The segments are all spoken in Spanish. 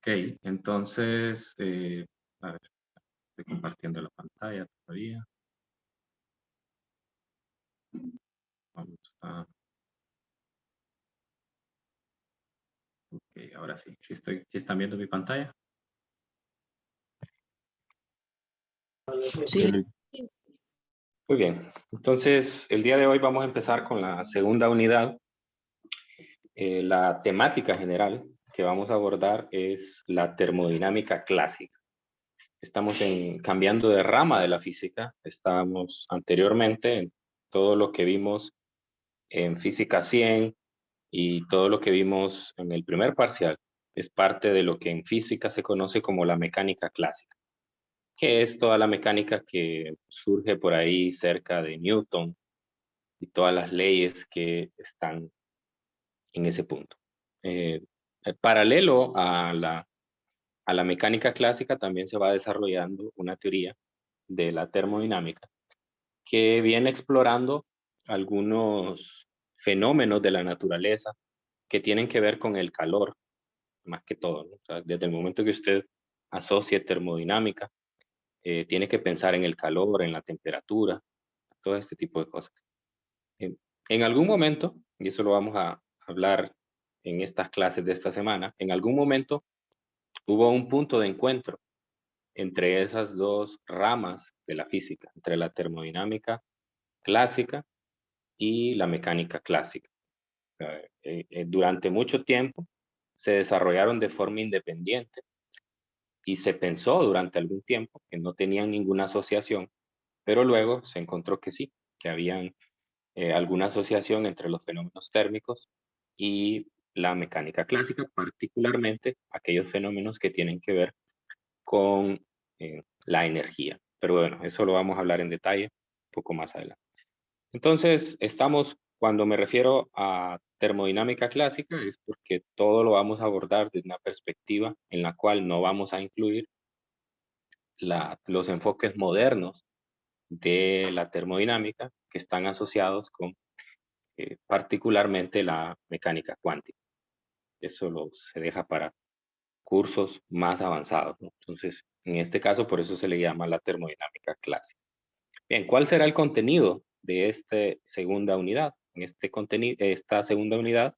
Ok, entonces, a ver, estoy compartiendo la pantalla todavía. Vamos a... Ok, ahora sí. ¿Sí están viendo mi pantalla? Sí. Muy bien. Entonces, el día de hoy vamos a empezar con la segunda unidad. La temática general que vamos a abordar es la termodinámica clásica. Estamos cambiando de rama de la física. Estábamos anteriormente en todo lo que vimos en física 100 y todo lo que vimos en el primer parcial es parte de lo que en física se conoce como la mecánica clásica, que es toda la mecánica que surge por ahí cerca de Newton y todas las leyes que están en ese punto. Eh, Paralelo a la mecánica clásica también se va desarrollando una teoría de la termodinámica que viene explorando algunos fenómenos de la naturaleza que tienen que ver con el calor, más que todo, ¿no? O sea, desde el momento que usted asocia termodinámica, tiene que pensar en el calor, en la temperatura, todo este tipo de cosas. En algún momento, y eso lo vamos a hablar en estas clases de esta semana, en algún momento hubo un punto de encuentro entre esas dos ramas de la física, entre la termodinámica clásica y la mecánica clásica. Durante mucho tiempo se desarrollaron de forma independiente y se pensó durante algún tiempo que no tenían ninguna asociación, pero luego se encontró que sí, que habían alguna asociación entre los fenómenos térmicos y la mecánica clásica, particularmente aquellos fenómenos que tienen que ver con la energía. Pero bueno, eso lo vamos a hablar en detalle un poco más adelante. Entonces, cuando me refiero a termodinámica clásica, es porque todo lo vamos a abordar desde una perspectiva en la cual no vamos a incluir los enfoques modernos de la termodinámica que están asociados con particularmente la mecánica cuántica. Se deja para cursos más avanzados, ¿no? Entonces, en este caso, por eso se le llama la termodinámica clásica. Bien, ¿cuál será el contenido de esta segunda unidad? En esta segunda unidad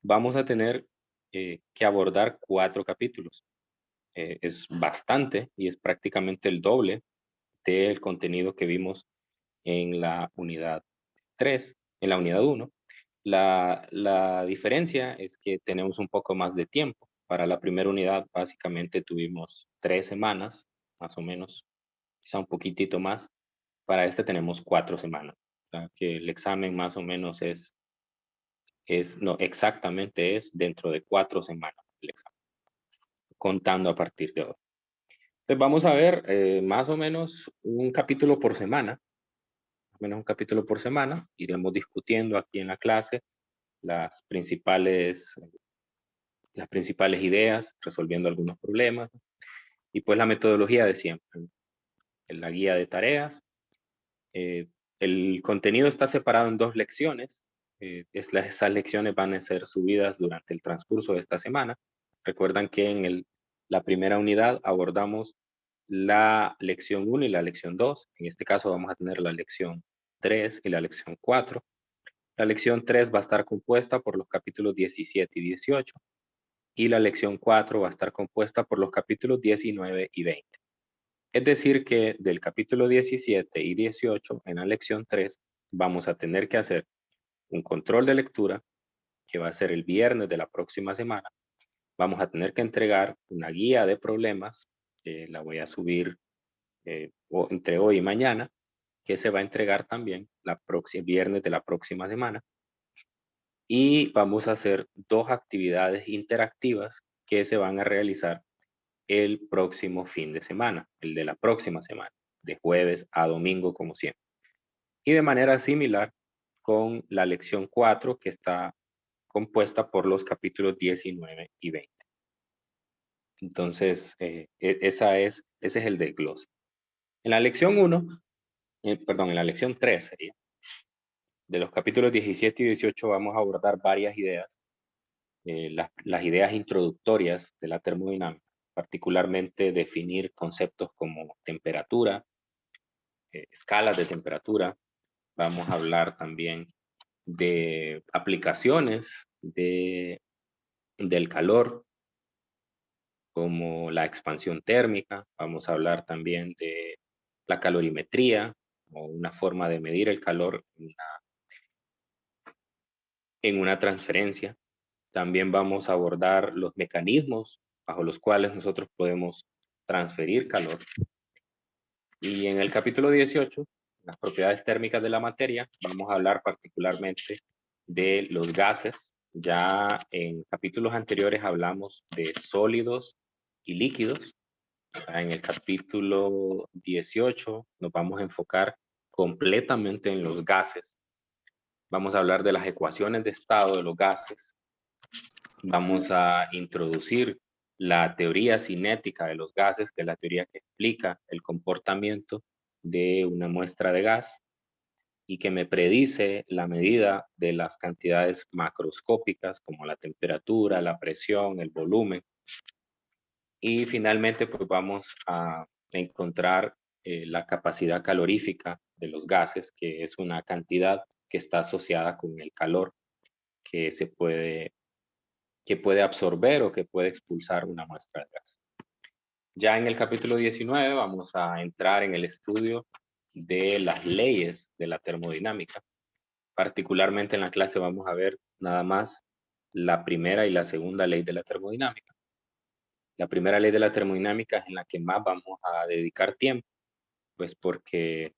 vamos a tener que abordar 4 capítulos. Es bastante y es prácticamente el doble del contenido que vimos en la unidad 3, en la unidad 1. La diferencia es que tenemos un poco más de tiempo. Para la primera unidad básicamente tuvimos 3 semanas, más o menos, quizá un poquitito más. Para este tenemos 4 semanas. O sea, que el examen más o menos no, exactamente es dentro de 4 semanas el examen, contando a partir de hoy. Entonces vamos a ver más o menos un capítulo por semana, más o menos un capítulo por semana. Iremos discutiendo aquí en la clase las las principales ideas, resolviendo algunos problemas, y pues la metodología de siempre, en la guía de tareas. El contenido está separado en 2 lecciones. Esas lecciones van a ser subidas durante el transcurso de esta semana. Recuerdan que en la primera unidad abordamos la lección 1 y la lección 2. En este caso vamos a tener la lección 3 y la lección 4. La lección 3 va a estar compuesta por los capítulos 17 y 18 y la lección 4 va a estar compuesta por los capítulos 19 y 20. Es decir que del capítulo 17 y 18 en la lección 3 vamos a tener que hacer un control de lectura que va a ser el viernes de la próxima semana. Vamos a tener que entregar una guía de problemas, que la voy a subir entre hoy y mañana, que se va a entregar también viernes de la próxima semana. Y vamos a hacer 2 actividades interactivas que se van a realizar el próximo fin de semana, el de la próxima semana, de jueves a domingo como siempre. Y de manera similar con la lección 4 que está compuesta por los capítulos 19 y 20. Entonces, ese es el desglose. En la lección 1, perdón, en la lección 3 sería, de los capítulos 17 y 18 vamos a abordar varias ideas las ideas introductorias de la termodinámica, particularmente definir conceptos como temperatura, escalas de temperatura. Vamos a hablar también de aplicaciones del calor, como la expansión térmica. Vamos a hablar también de la calorimetría, o una forma de medir el calor en una transferencia. También vamos a abordar los mecanismos bajo los cuales nosotros podemos transferir calor. Y en el capítulo 18, las propiedades térmicas de la materia, vamos a hablar particularmente de los gases. Ya en capítulos anteriores hablamos de sólidos y líquidos. En el capítulo 18 nos vamos a enfocar completamente en los gases. Vamos a hablar de las ecuaciones de estado de los gases. Vamos a introducir la teoría cinética de los gases, que es la teoría que explica el comportamiento de una muestra de gas y que me predice la medida de las cantidades macroscópicas como la temperatura, la presión, el volumen. Y finalmente, pues vamos a encontrar la capacidad calorífica de los gases, que es una cantidad que está asociada con el calor que que puede absorber o que puede expulsar una muestra de gas. Ya en el capítulo 19 vamos a entrar en el estudio de las leyes de la termodinámica. Particularmente en la clase vamos a ver nada más la primera y la segunda ley de la termodinámica. La primera ley de la termodinámica es en la que más vamos a dedicar tiempo, pues porque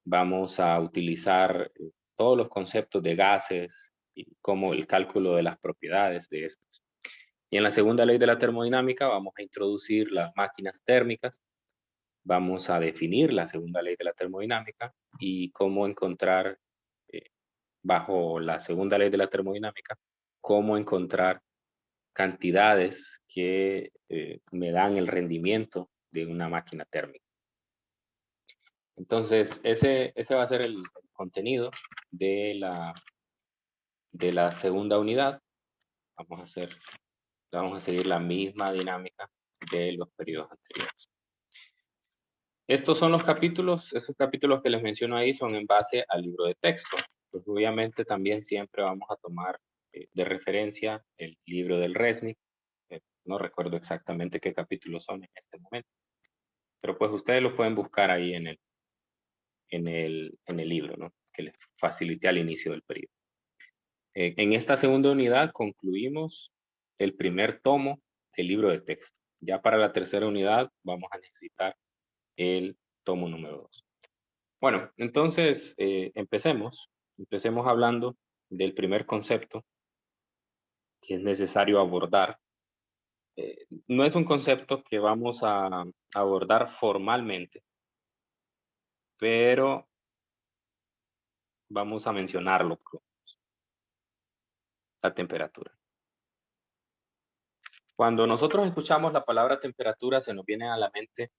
vamos a utilizar todos los conceptos de gases y como el cálculo de las propiedades de estos. Y en la segunda ley de la termodinámica vamos a introducir las máquinas térmicas, vamos a definir la segunda ley de la termodinámica y cómo encontrar, eh, bajo la segunda ley de la termodinámica, cómo encontrar cantidades que me dan el rendimiento de una máquina térmica. Entonces, ese va a ser el contenido de la segunda unidad. Vamos a seguir la misma dinámica de los periodos anteriores. Estos son los capítulos, esos capítulos que les menciono ahí son en base al libro de texto. Pues obviamente también siempre vamos a tomar de referencia el libro del Resnick. No recuerdo exactamente qué capítulos son en este momento, pero pues ustedes lo pueden buscar ahí en el libro, ¿no? Que les facilite al inicio del periodo. En esta segunda unidad concluimos el primer tomo del libro de texto. Ya para la tercera unidad vamos a necesitar el tomo número 2. Bueno, entonces empecemos. Empecemos hablando del primer concepto que es necesario abordar. No es un concepto que vamos a abordar formalmente, pero vamos a mencionarlo, la temperatura. Cuando nosotros escuchamos la palabra temperatura, se nos vienen a la mente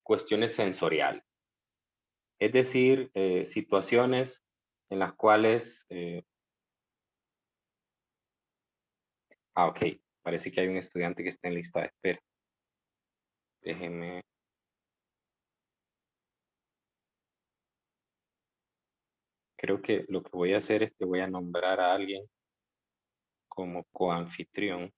cuestiones sensoriales, es decir, situaciones en las cuales, ok, parece que hay un estudiante que está en lista de espera. Déjenme. Creo que lo que voy a hacer es que voy a nombrar a alguien como coanfitrión.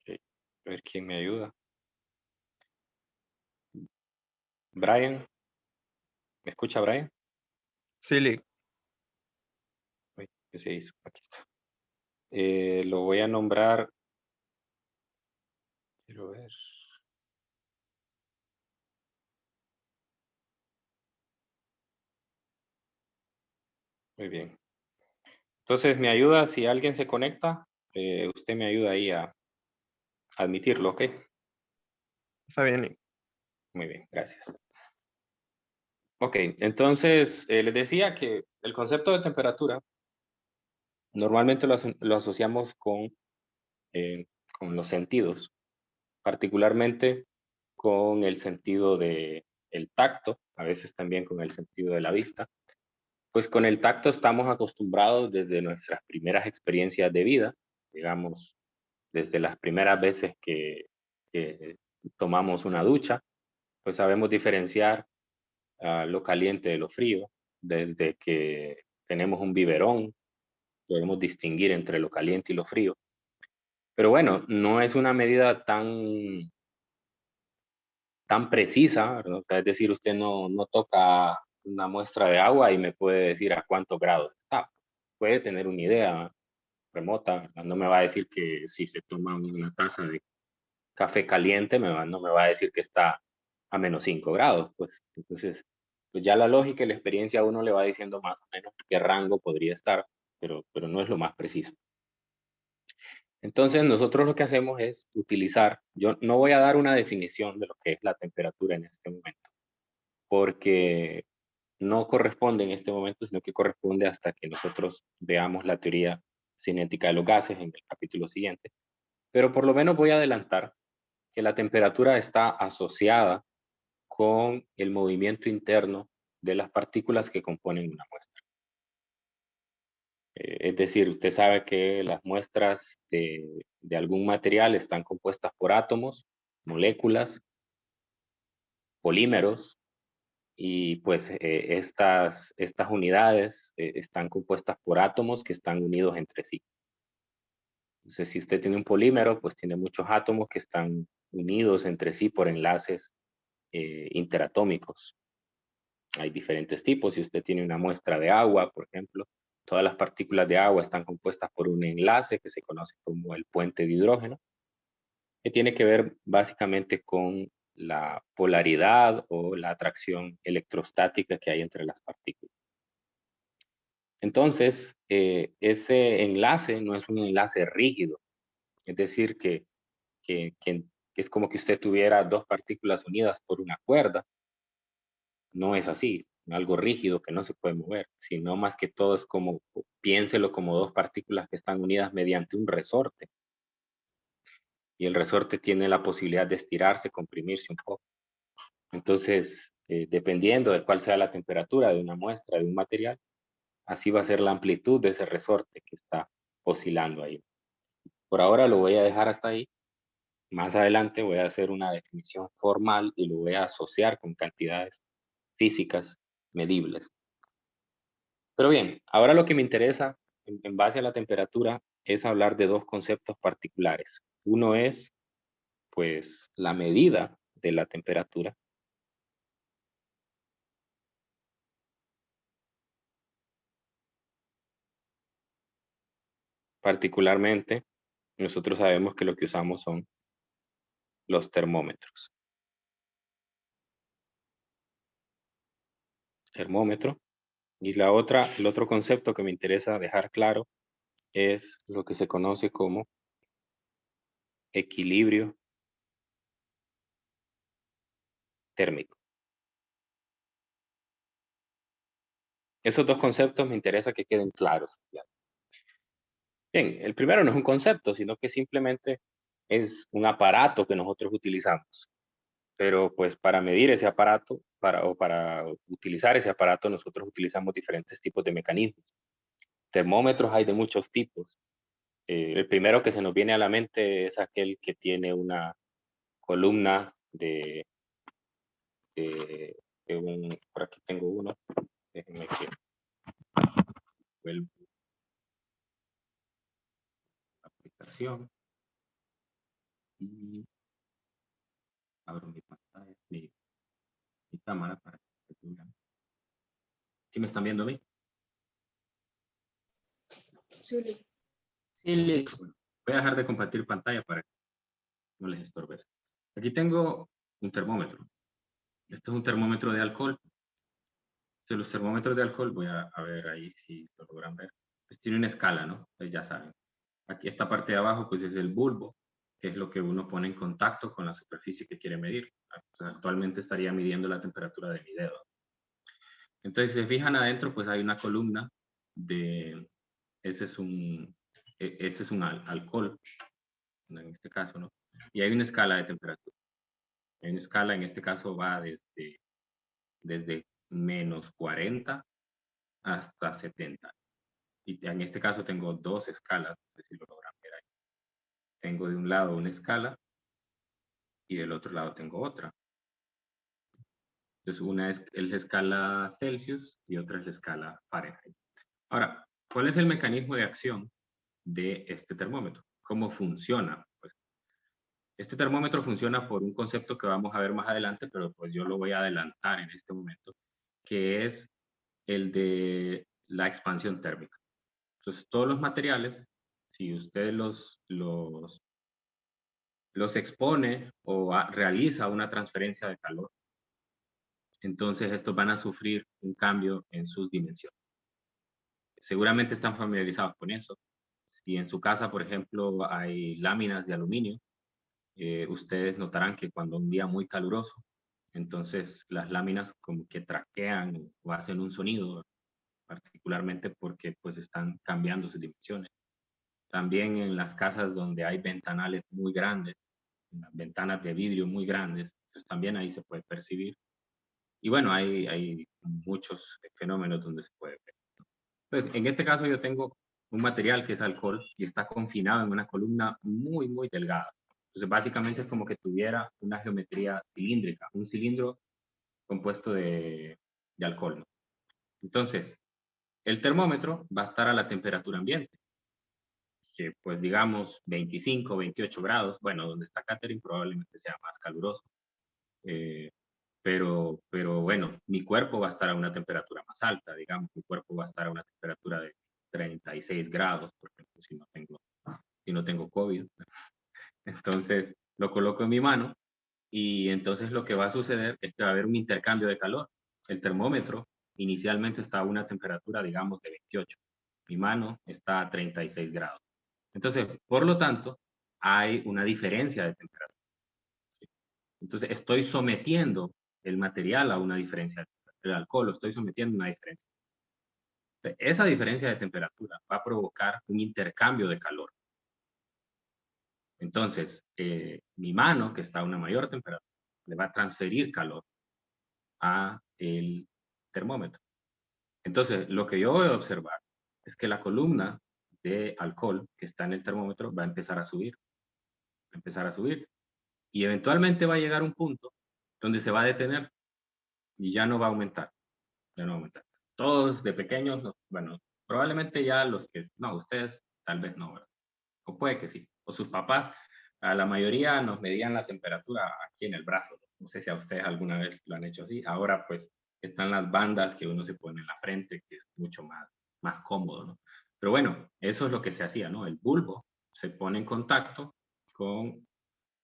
Ok, a ver quién me ayuda. Brian, ¿me escucha Brian? Sí, Lick. Uy, ¿qué se hizo? Aquí está. Lo voy a nombrar. Quiero ver. Muy bien. Entonces, me ayuda si alguien se conecta. Usted me ayuda ahí a admitirlo, ¿ok? Está bien, Lick. Muy bien, gracias. Ok, entonces les decía que el concepto de temperatura normalmente lo asociamos con los sentidos, particularmente con el sentido de el tacto, a veces también con el sentido de la vista. Pues con el tacto estamos acostumbrados desde nuestras primeras experiencias de vida, digamos, desde las primeras veces que tomamos una ducha, pues sabemos diferenciar lo caliente de lo frío. Desde que tenemos un biberón, podemos distinguir entre lo caliente y lo frío. Pero bueno, no es una medida tan precisa, ¿verdad? O sea, es decir, usted no toca una muestra de agua y me puede decir a cuántos grados está. Puede tener una idea remota, no me va a decir que si se toma una taza de café caliente, no me va a decir que está a -5 grados, pues. Entonces, pues ya la lógica y la experiencia a uno le va diciendo más o menos qué rango podría estar, pero no es lo más preciso. Entonces, nosotros lo que hacemos es utilizar, yo no voy a dar una definición de lo que es la temperatura en este momento, porque no corresponde en este momento, sino que corresponde hasta que nosotros veamos la teoría cinética de los gases en el capítulo siguiente. Pero por lo menos voy a adelantar que la temperatura está asociada con el movimiento interno de las partículas que componen una muestra. Es decir, usted sabe que las muestras de algún material están compuestas por átomos, moléculas, polímeros, y pues estas unidades están compuestas por átomos que están unidos entre sí. Entonces, si usted tiene un polímero, pues tiene muchos átomos que están unidos entre sí por enlaces interatómicos. Hay diferentes tipos. Si usted tiene una muestra de agua, por ejemplo, todas las partículas de agua están compuestas por un enlace que se conoce como el puente de hidrógeno, que tiene que ver básicamente con la polaridad o la atracción electrostática que hay entre las partículas. Entonces, ese enlace no es un enlace rígido, es decir, que es como que usted tuviera dos partículas unidas por una cuerda. No es así, algo rígido que no se puede mover, sino más que todo es como, piénselo como dos partículas que están unidas mediante un resorte. Y el resorte tiene la posibilidad de estirarse, comprimirse un poco. Entonces, dependiendo de cuál sea la temperatura de una muestra, de un material, así va a ser la amplitud de ese resorte que está oscilando ahí. Por ahora lo voy a dejar hasta ahí. Más adelante voy a hacer una definición formal y lo voy a asociar con cantidades físicas medibles. Pero bien, ahora lo que me interesa en base a la temperatura es hablar de dos conceptos particulares. Uno es, pues, la medida de la temperatura. Particularmente, nosotros sabemos que lo que usamos son los termómetros. Termómetro. Y el otro concepto que me interesa dejar claro es lo que se conoce como equilibrio térmico. Esos dos conceptos me interesa que queden claros. Bien, el primero no es un concepto, sino que simplemente es un aparato que nosotros utilizamos. Pero pues para medir ese aparato, para utilizar ese aparato, nosotros utilizamos diferentes tipos de mecanismos. Termómetros hay de muchos tipos. El primero que se nos viene a la mente es aquel que tiene una columna de, por aquí tengo uno, déjenme que vuelvo a la aplicación y abro mi pantalla, mi cámara para que vean. ¿Sí me están viendo a mí? Sí, Lick. Sí, listo. Bueno, voy a dejar de compartir pantalla para que no les estorbe. Aquí tengo un termómetro. Este es un termómetro de alcohol. De los termómetros de alcohol, voy a ver ahí si lo logran ver. Pues tiene una escala, ¿no? Pues ya saben. Aquí esta parte de abajo, pues es el bulbo, que es lo que uno pone en contacto con la superficie que quiere medir. Pues, actualmente estaría midiendo la temperatura de mi dedo. Entonces, si se fijan adentro, pues hay una columna de, ese es ese es un alcohol, en este caso, ¿no? Y hay una escala de temperatura. en escala, en este caso va desde -40 hasta 70. Y en este caso tengo dos escalas, no sé si lo logran ver ahí. Tengo de un lado una escala y del otro lado tengo otra. Entonces, una es la escala Celsius y otra es la escala Fahrenheit. Ahora, ¿cuál es el mecanismo de acción de este termómetro? ¿Cómo funciona? Pues este termómetro funciona por un concepto que vamos a ver más adelante, pero pues yo lo voy a adelantar en este momento, que es el de la expansión térmica. Entonces, todos los materiales, si usted los expone o realiza una transferencia de calor, entonces estos van a sufrir un cambio en sus dimensiones. Seguramente están familiarizados con eso. Si en su casa, por ejemplo, hay láminas de aluminio, ustedes notarán que cuando un día muy caluroso, entonces las láminas como que traquean o hacen un sonido, particularmente porque pues están cambiando sus dimensiones. También en las casas donde hay ventanales muy grandes, ventanas de vidrio muy grandes, pues también ahí se puede percibir. Y bueno, hay muchos fenómenos donde se puede ver. Entonces, en este caso yo tengo un material que es alcohol y está confinado en una columna muy, muy delgada. Entonces, básicamente es como que tuviera una geometría cilíndrica, un cilindro compuesto de alcohol, ¿no? Entonces, el termómetro va a estar a la temperatura ambiente, que pues digamos 25, 28 grados. Bueno, donde está Catherine probablemente sea más caluroso. Eh, pero bueno, mi cuerpo va a estar a una temperatura más alta, digamos, mi cuerpo va a estar a una temperatura de 36 grados, por ejemplo, si no tengo COVID. Entonces, lo coloco en mi mano y entonces lo que va a suceder es que va a haber un intercambio de calor. El termómetro inicialmente está a una temperatura, digamos, de 28. Mi mano está a 36 grados. Entonces, por lo tanto, hay una diferencia de temperatura. Entonces, estoy sometiendo el material a una diferencia, el alcohol lo estoy sometiendo a una diferencia. Esa diferencia de temperatura va a provocar un intercambio de calor. Entonces, mi mano, que está a una mayor temperatura, le va a transferir calor a el termómetro. Entonces, lo que yo voy a observar es que la columna de alcohol que está en el termómetro va a empezar a subir, va a empezar a subir, y eventualmente va a llegar un punto donde se va a detener y ya no va a aumentar, ya no va a aumentar. Todos de pequeños, bueno, probablemente ya los que, no, ustedes tal vez no, ¿verdad? O puede que sí, o sus papás, a la mayoría nos medían la temperatura aquí en el brazo. No sé si a ustedes alguna vez lo han hecho así. Ahora pues están las bandas que uno se pone en la frente, que es mucho más cómodo, ¿no? Pero bueno, eso es lo que se hacía, ¿no? El bulbo se pone en contacto con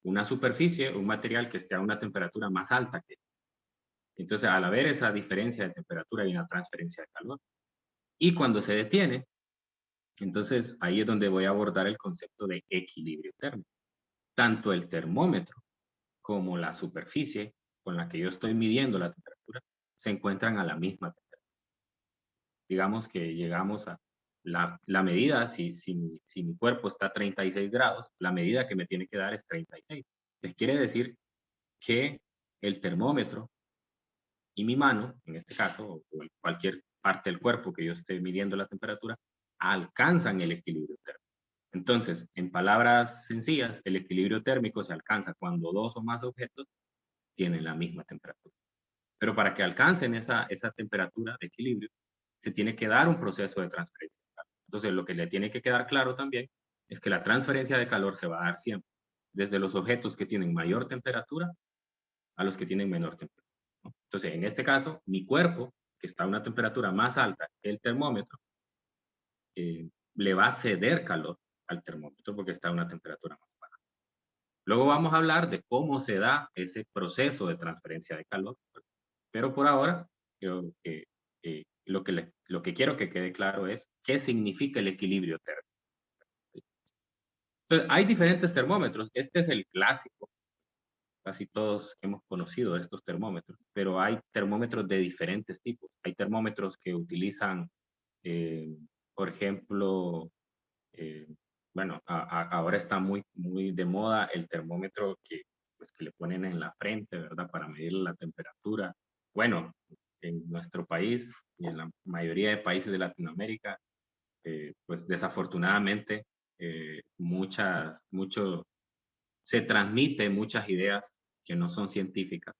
una superficie, un material que esté a una temperatura más alta que. Entonces, al haber esa diferencia de temperatura hay una transferencia de calor. Y cuando se detiene, entonces ahí es donde voy a abordar el concepto de equilibrio térmico. Tanto el termómetro como la superficie con la que yo estoy midiendo la temperatura se encuentran a la misma temperatura. Digamos que llegamos a la medida, si mi cuerpo está a 36 grados, la medida que me tiene que dar es 36. Les quiere decir que el termómetro y mi mano, en este caso, o cualquier parte del cuerpo que yo esté midiendo la temperatura, alcanzan el equilibrio térmico. Entonces, en palabras sencillas, el equilibrio térmico se alcanza cuando dos o más objetos tienen la misma temperatura. Pero para que alcancen esa temperatura de equilibrio, se tiene que dar un proceso de transferencia de calor. Entonces, lo que le tiene que quedar claro también es que la transferencia de calor se va a dar siempre, desde los objetos que tienen mayor temperatura a los que tienen menor temperatura, ¿no? Entonces, en este caso, mi cuerpo, que está a una temperatura más alta que el termómetro, le va a ceder calor al termómetro porque está a una temperatura más baja. Luego vamos a hablar de cómo se da ese proceso de transferencia de calor, pero por ahora yo, lo que quiero que quede claro es qué significa el equilibrio térmico. Entonces, hay diferentes termómetros. Este es el clásico. Casi todos hemos conocido estos termómetros, pero hay termómetros de diferentes tipos. Hay termómetros que utilizan, eh, por ejemplo, eh, bueno, ahora está muy, muy de moda el termómetro que, pues, que le ponen en la frente, ¿verdad? Para medir la temperatura. Bueno, en nuestro país y en la mayoría de países de Latinoamérica, pues desafortunadamente, se transmite muchas ideas que no son científicas.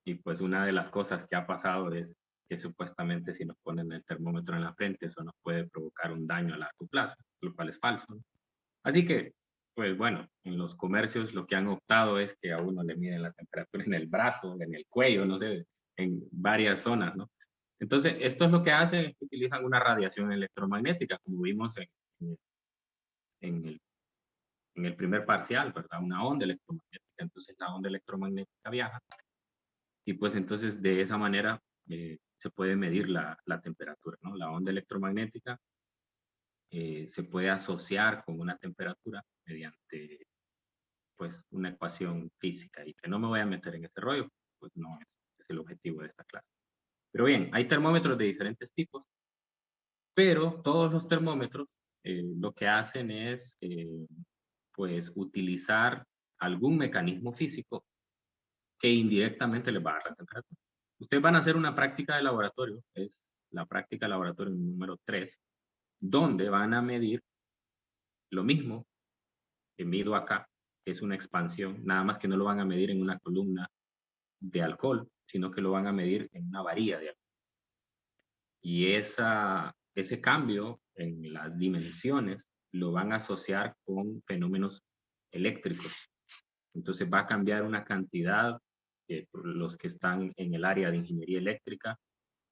Y pues una de las cosas que ha pasado es que supuestamente si nos ponen el termómetro en la frente, eso nos puede provocar un daño a largo plazo, lo cual es falso, ¿no? Así que, pues bueno, en los comercios lo que han optado es que a uno le miden la temperatura en el brazo, en el cuello, no sé, en varias zonas, ¿no? Entonces, esto es lo que hace, utilizan una radiación electromagnética, como vimos en el, en el primer parcial, ¿verdad? Una onda electromagnética. Entonces, la onda electromagnética viaja y pues entonces de esa manera se puede medir la temperatura, ¿no? La onda electromagnética se puede asociar con una temperatura mediante pues una ecuación física y que no me voy a meter en este rollo, pues no es el objetivo de esta clase. Pero bien, hay termómetros de diferentes tipos, pero todos los termómetros lo que hacen es pues utilizar algún mecanismo físico que indirectamente les va a dar la temperatura. Ustedes van a hacer una práctica de laboratorio, es la práctica de laboratorio número 3, donde van a medir lo mismo que mido acá, que es una expansión, nada más que no lo van a medir en una columna de alcohol, sino que lo van a medir en una varilla de alcohol. Y ese cambio en las dimensiones lo van a asociar con fenómenos eléctricos. Entonces va a cambiar una cantidad, los que están en el área de ingeniería eléctrica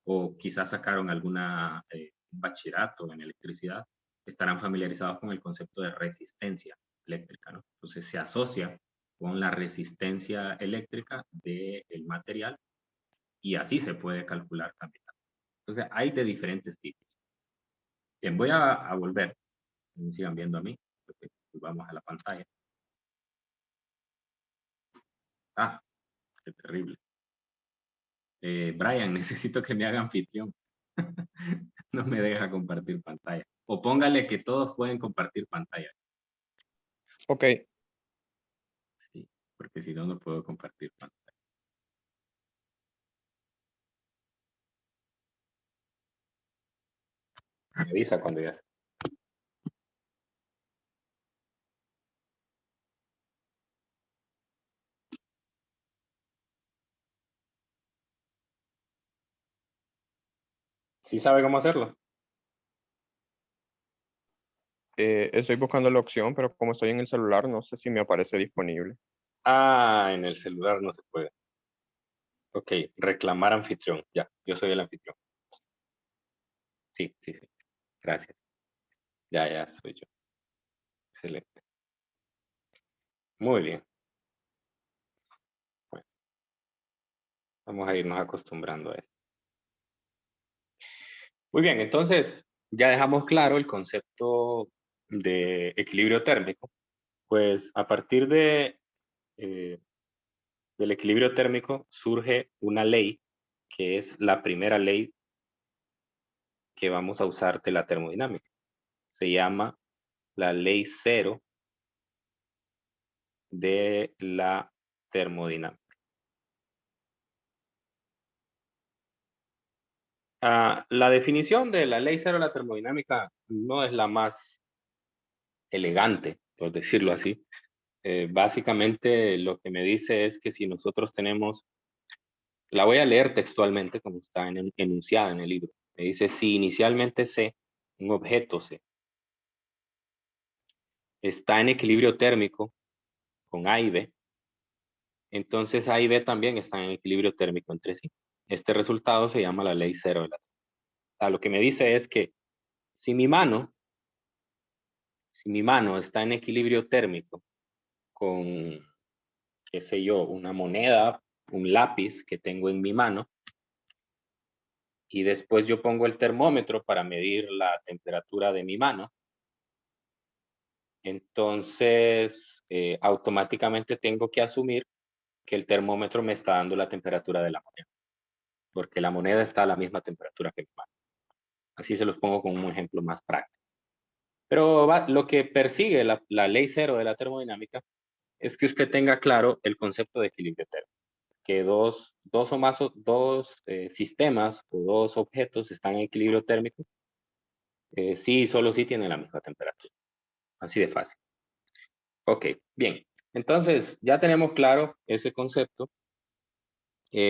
o quizás sacaron alguna bachillerato en electricidad, estarán familiarizados con el concepto de resistencia eléctrica, ¿no? Entonces se asocia con la resistencia eléctrica del material y así se puede calcular también. Entonces hay de diferentes tipos. Bien, voy a volver, no sigan viendo a mí, porque vamos a la pantalla. Ah, qué terrible. Brian, necesito que me haga anfitrión. No me deja compartir pantalla. O póngale que todos pueden compartir pantalla. Ok, Sí, porque si no, no puedo compartir pantalla. Me avisa cuando ya. ¿Sí sabe cómo hacerlo? estoy buscando la opción, pero como estoy en el celular, no sé si me aparece disponible. Ah, en el celular no se puede. Ok, reclamar anfitrión. Ya, yo soy el anfitrión. Sí, sí, sí. Gracias. Ya soy yo. Excelente. Muy bien. Bueno, vamos a irnos acostumbrando a esto. Muy bien, entonces ya dejamos claro el concepto de equilibrio térmico. Pues a partir eh, del equilibrio térmico surge una ley que es la primera ley que vamos a usar de la termodinámica. Se llama la ley cero de la termodinámica. La definición de la ley cero de la termodinámica no es la más elegante, por decirlo así. Básicamente lo que me dice es que si nosotros tenemos, la voy a leer textualmente como está enunciada en el libro. Me dice, si inicialmente C, un objeto C, está en equilibrio térmico con A y B, entonces A y B también están en equilibrio térmico entre sí. Este resultado se llama la ley cero de la termodinámica. Lo que me dice es que si mi mano, si mi mano está en equilibrio térmico con, qué sé yo, una moneda, un lápiz que tengo en mi mano, y después yo pongo el termómetro para medir la temperatura de mi mano, entonces automáticamente tengo que asumir que el termómetro me está dando la temperatura de la moneda, porque la moneda está a la misma temperatura que mi mano. Así se los pongo con un ejemplo más práctico. Pero lo que persigue la ley cero de la termodinámica es que usted tenga claro el concepto de equilibrio térmico, que dos o más sistemas o dos objetos están en equilibrio térmico, sí, solo sí tienen la misma temperatura. Así de fácil. Ok, bien. Entonces, ya tenemos claro ese concepto.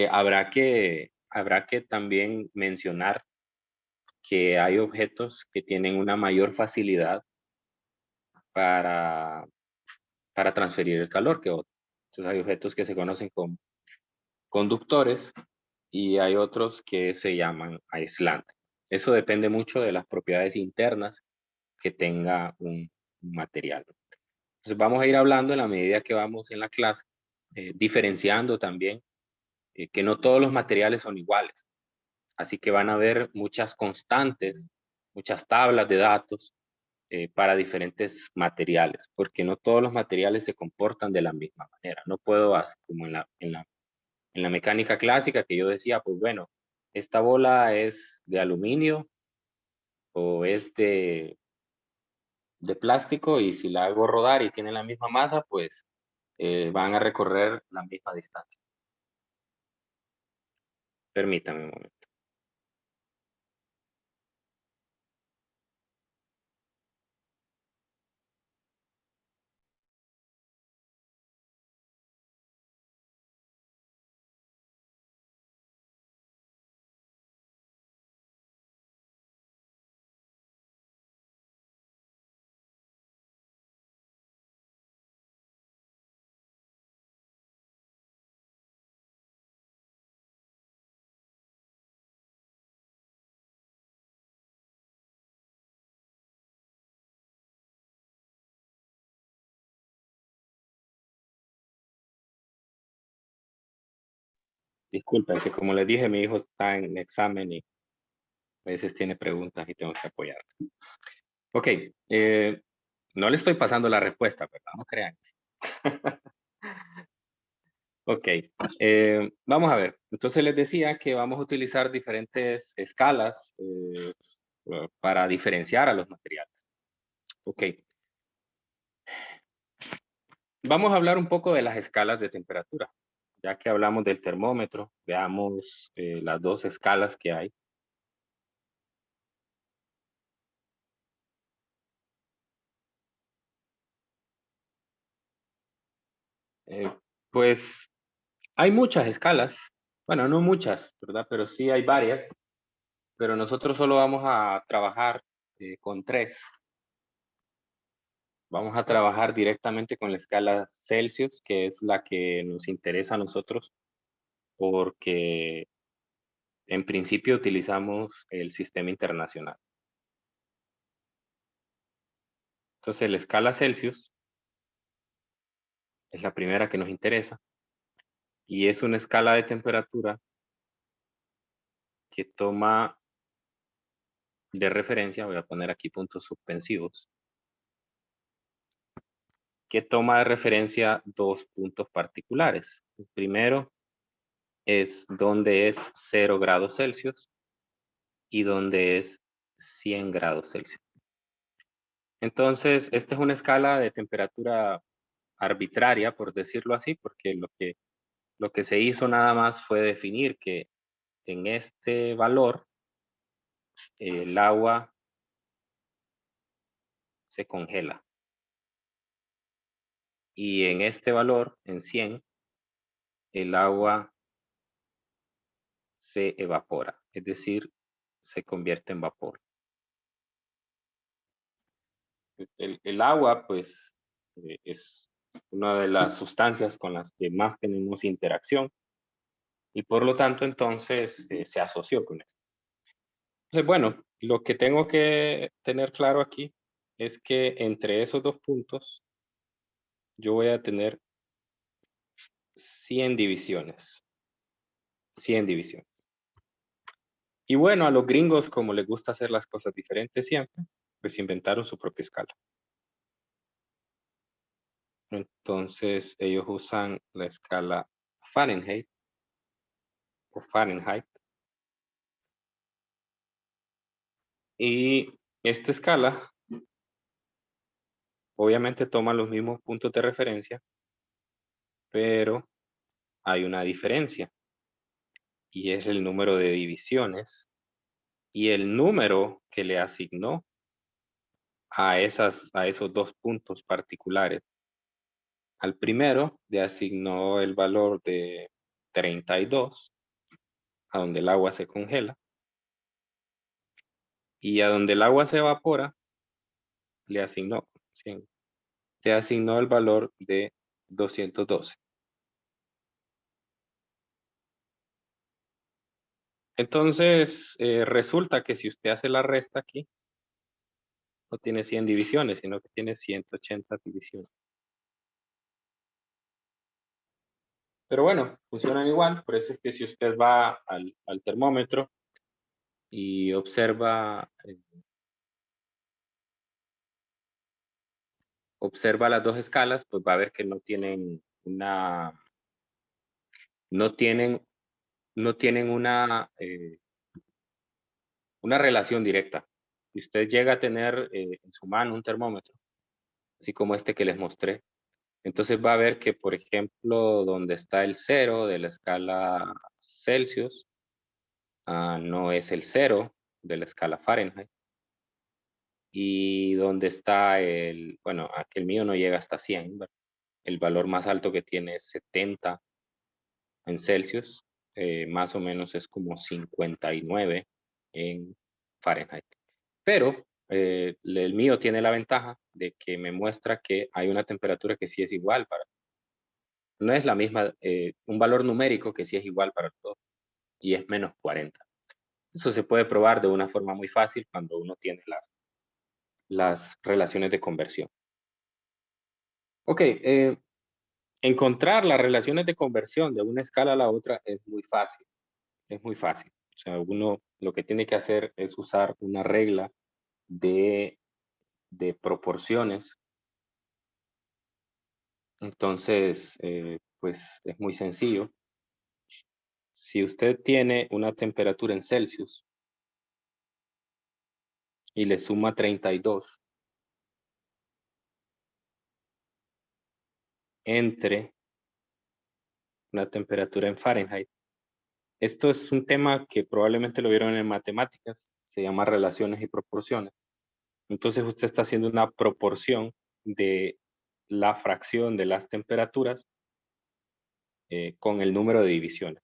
Habrá que también mencionar que hay objetos que tienen una mayor facilidad para, para transferir el calor que otros. Entonces hay objetos que se conocen como conductores y hay otros que se llaman aislantes. Eso depende mucho de las propiedades internas que tenga un material. Entonces vamos a ir hablando en la medida que vamos en la clase, diferenciando también que no todos los materiales son iguales. Así que van a haber muchas constantes, muchas tablas de datos para diferentes materiales, porque no todos los materiales se comportan de la misma manera. No puedo, como en la mecánica clásica que yo decía, pues bueno, esta bola es de aluminio o es de plástico y si la hago rodar y tiene la misma masa, pues van a recorrer la misma distancia. Permítame un momento. Disculpen que como les dije, mi hijo está en examen y a veces tiene preguntas y tengo que apoyar. Ok, no le estoy pasando la respuesta, ¿verdad? No crean. Ok, vamos a ver. Entonces les decía que vamos a utilizar diferentes escalas para diferenciar a los materiales. Ok, vamos a hablar un poco de las escalas de temperatura. Ya que hablamos del termómetro, veamos las dos escalas que hay. Eh, pues hay muchas escalas. Bueno, no muchas, ¿verdad? Pero sí hay varias. Pero nosotros solo vamos a trabajar con tres. Vamos a trabajar directamente con la escala Celsius, que es la que nos interesa a nosotros, porque en principio utilizamos el sistema internacional. Entonces, la escala Celsius es la primera que nos interesa y es una escala de temperatura que toma de referencia, voy a poner aquí puntos suspensivos, que toma de referencia dos puntos particulares. El primero es donde es 0 grados Celsius y donde es 100 grados Celsius. Entonces, esta es una escala de temperatura arbitraria, por decirlo así, porque lo que se hizo nada más fue definir que en este valor el agua se congela y en este valor, en 100, el agua se evapora, es decir, se convierte en vapor. El agua, pues, es una de las sustancias con las que más tenemos interacción y por lo tanto, entonces, se asoció con esto. Entonces, bueno, lo que tengo que tener claro aquí es que entre esos dos puntos yo voy a tener 100 divisiones. 100 divisiones. Y bueno, a los gringos, como les gusta hacer las cosas diferentes siempre, pues inventaron su propia escala. Entonces, ellos usan la escala Fahrenheit o Fahrenheit. Y esta escala obviamente toma los mismos puntos de referencia pero hay una diferencia y es el número de divisiones y el número que le asignó a esos 2 puntos particulares. Al primero le asignó el valor de 32, a donde el agua se congela, y a donde el agua se evapora, le asignó, sí, le asignó el valor de 212. Entonces, resulta que si usted hace la resta aquí, no tiene 100 divisiones, sino que tiene 180 divisiones. Pero bueno, funcionan igual, por eso es que si usted va al termómetro y observa las 2 escalas, pues va a ver que no tienen no tienen una relación directa. Si usted llega a tener en su mano un termómetro, así como este que les mostré, entonces va a ver que, por ejemplo, donde está el 0 de la escala Celsius, no es el 0 de la escala Fahrenheit. Y donde está bueno, aquí el mío no llega hasta 100, ¿verdad? El valor más alto que tiene es 70 en Celsius, más o menos es como 59 en Fahrenheit. Pero el mío tiene la ventaja de que me muestra que hay una temperatura que sí es igual no es la misma, un valor numérico que sí es igual para todos y es menos 40. Eso se puede probar de una forma muy fácil cuando uno tiene las relaciones de conversión. Ok, encontrar las relaciones de conversión de una escala a la otra es muy fácil, es muy fácil. O sea, uno lo que tiene que hacer es usar una regla de proporciones. Entonces, pues es muy sencillo. Si usted tiene una temperatura en Celsius y le suma 32 entre una temperatura en Fahrenheit, esto es un tema que probablemente lo vieron en matemáticas, se llama relaciones y proporciones. Entonces usted está haciendo una proporción de la fracción de las temperaturas con el número de divisiones.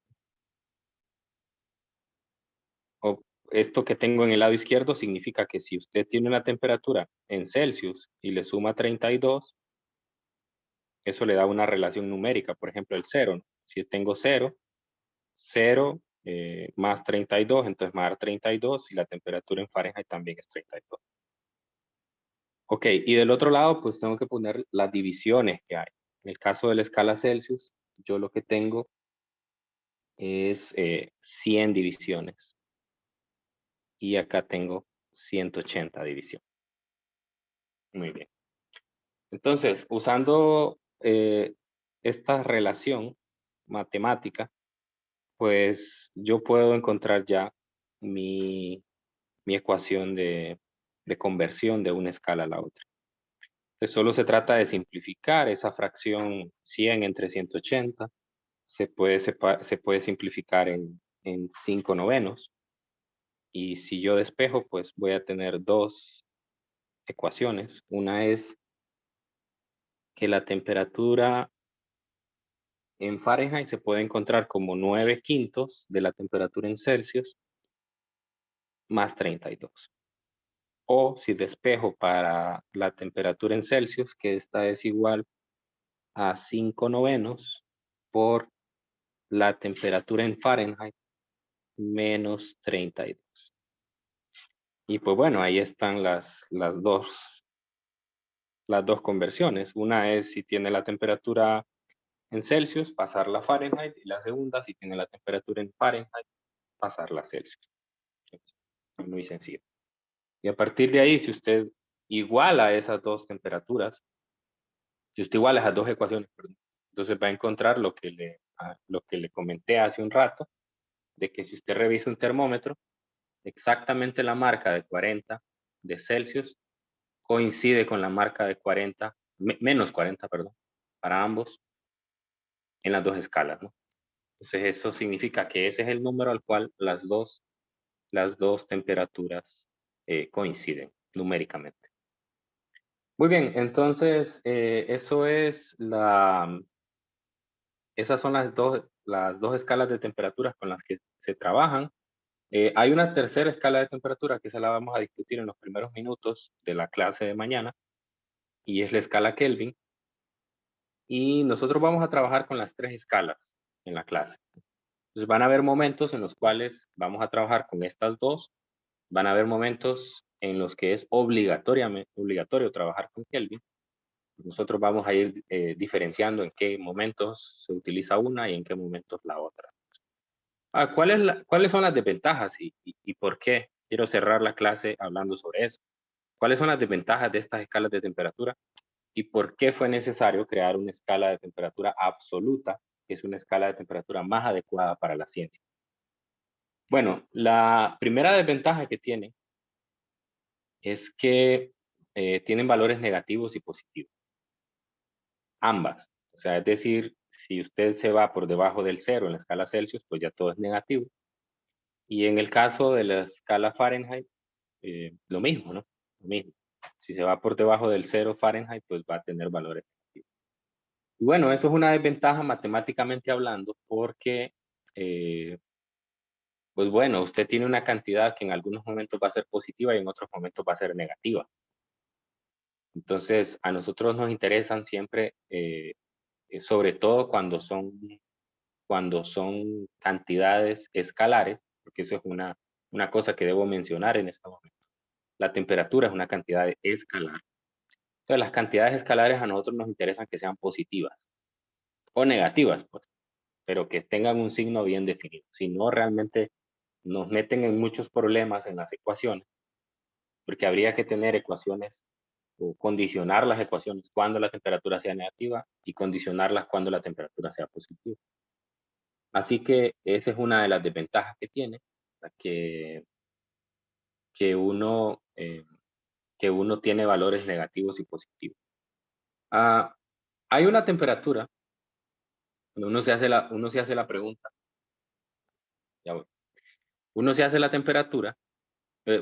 O esto que tengo en el lado izquierdo significa que si usted tiene una temperatura en Celsius y le suma 32, eso le da una relación numérica, por ejemplo, el 0, ¿no? Si tengo 0, 0 más 32, entonces me va a dar 32 y la temperatura en Fahrenheit también es 32. Ok, y del otro lado, pues tengo que poner las divisiones que hay. En el caso de la escala Celsius, yo lo que tengo es 100 divisiones. Y acá tengo 180 divisiones. Muy bien. Entonces, usando esta relación matemática, pues yo puedo encontrar ya mi ecuación de conversión de una escala a la otra. Entonces, solo se trata de simplificar esa fracción 100 entre 180. Se puede simplificar en 5 novenos. Y si yo despejo, pues voy a tener dos ecuaciones. Una es que la temperatura en Fahrenheit se puede encontrar como 9/5 de la temperatura en Celsius más 32. O si despejo para la temperatura en Celsius, que esta es igual a 5 novenos por la temperatura en Fahrenheit menos 32. Y pues bueno, ahí están las dos conversiones. Una es si tiene la temperatura en Celsius, pasarla a Fahrenheit, y la segunda, si tiene la temperatura en Fahrenheit, pasarla a Celsius. Es muy sencillo. Y a partir de ahí, si usted iguala esas dos temperaturas, si usted iguala esas dos ecuaciones, perdón, entonces va a encontrar lo que le comenté hace un rato, de que si usted revisa un termómetro, exactamente la marca de 40 de Celsius coincide con la marca de 40, menos 40, perdón, para ambos, en las dos escalas, ¿no? Entonces eso significa que ese es el número al cual las dos temperaturas coinciden numéricamente. Muy bien, entonces esas son las dos escalas de temperaturas con las que se trabajan. Hay una tercera escala de temperatura que se la vamos a discutir en los primeros minutos de la clase de mañana y es la escala Kelvin. Y nosotros vamos a trabajar con las tres escalas en la clase. Entonces van a haber momentos en los cuales vamos a trabajar con estas dos, van a haber momentos en los que es obligatorio trabajar con Kelvin. Nosotros vamos a ir diferenciando en qué momentos se utiliza una y en qué momentos la otra. ¿Cuáles son las desventajas y por qué? Quiero cerrar la clase hablando sobre eso. ¿Cuáles son las desventajas de estas escalas de temperatura? ¿Y por qué fue necesario crear una escala de temperatura absoluta, que es una escala de temperatura más adecuada para la ciencia? Bueno, la primera desventaja que tiene es que tienen valores negativos y positivos, ambas. O sea, es decir, si usted se va por debajo del cero en la escala Celsius, pues ya todo es negativo. Y en el caso de la escala Fahrenheit, lo mismo, ¿no? Lo mismo. Si se va por debajo del cero Fahrenheit, pues va a tener valores negativos. Y bueno, eso es una desventaja matemáticamente hablando, porque, pues bueno, usted tiene una cantidad que en algunos momentos va a ser positiva y en otros momentos va a ser negativa. Entonces, a nosotros nos interesan siempre, sobre todo cuando son cantidades escalares, porque eso es una cosa que debo mencionar en este momento. La temperatura es una cantidad escalar. Entonces, las cantidades escalares a nosotros nos interesan que sean positivas o negativas, pues, pero que tengan un signo bien definido. Si no, realmente nos meten en muchos problemas en las ecuaciones, porque habría que tener ecuaciones o condicionar las ecuaciones cuando la temperatura sea negativa y condicionarlas cuando la temperatura sea positiva. Así que esa es una de las desventajas que tiene, que, que, uno, eh, que uno tiene valores negativos y positivos. Ah, hay una temperatura, cuando uno se hace la pregunta, ya voy, uno se hace la temperatura,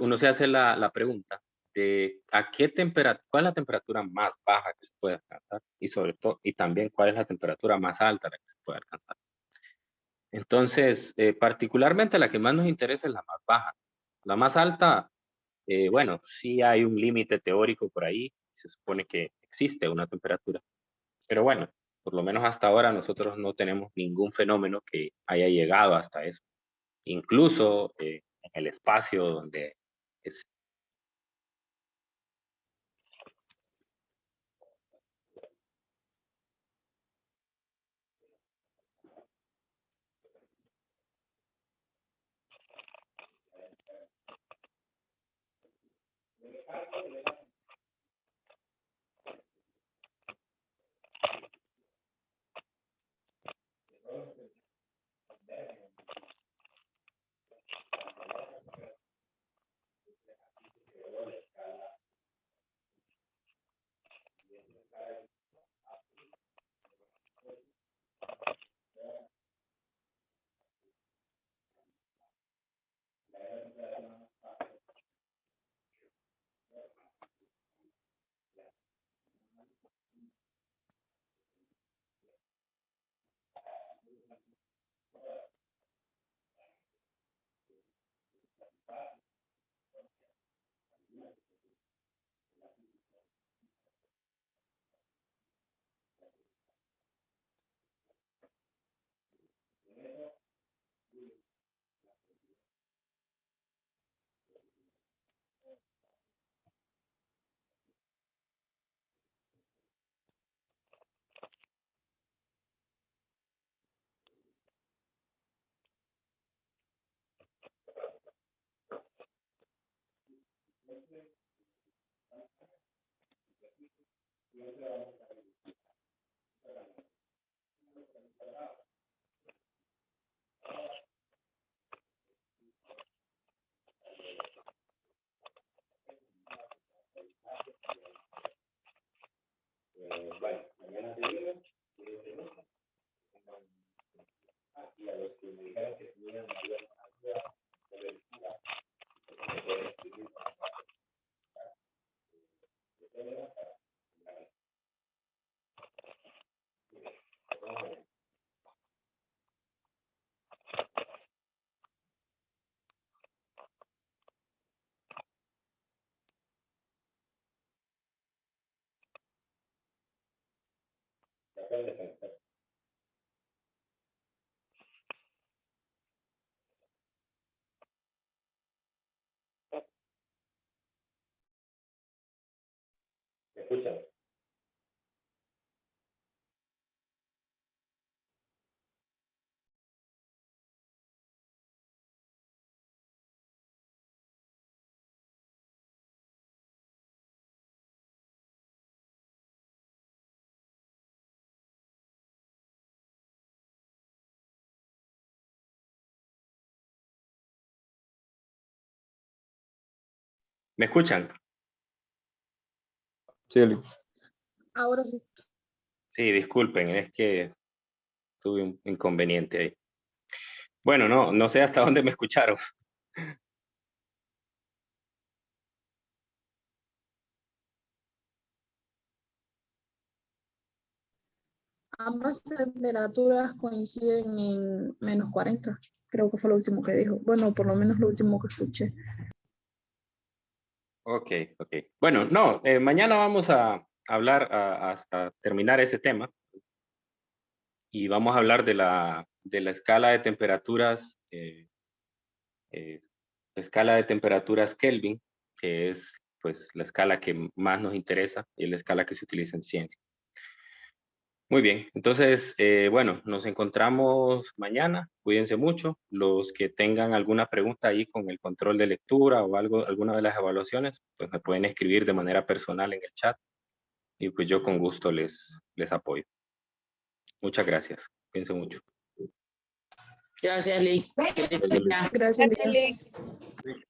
uno se hace la pregunta de cuál es la temperatura más baja que se puede alcanzar y sobre todo, y también cuál es la temperatura más alta a la que se puede alcanzar. Entonces, particularmente la que más nos interesa es la más baja. La más alta, bueno, sí hay un límite teórico por ahí, se supone que existe una temperatura, pero bueno, por lo menos hasta ahora nosotros no tenemos ningún fenómeno que haya llegado hasta eso. Incluso en el espacio donde es. Bueno, mañana te digo. ¿Me escuchan? ¿Me escuchan? Sí, Eli. Ahora sí. Sí, disculpen, es que tuve un inconveniente ahí. Bueno, no sé hasta dónde me escucharon. Ambas temperaturas coinciden en -40. Creo que fue lo último que dijo. Bueno, por lo menos lo último que escuché. Ok. Bueno, no, mañana vamos a hablar, hasta terminar ese tema, y vamos a hablar de la escala de temperaturas, escala de temperaturas Kelvin, que es pues la escala que más nos interesa y la escala que se utiliza en ciencia. Muy bien, entonces, bueno, nos encontramos mañana, cuídense mucho. Los que tengan alguna pregunta ahí con el control de lectura o algo, alguna de las evaluaciones, pues me pueden escribir de manera personal en el chat y pues yo con gusto les apoyo. Muchas gracias, cuídense mucho. Gracias, Lick. Feliz día. Gracias, Gracias, Liz. Lick.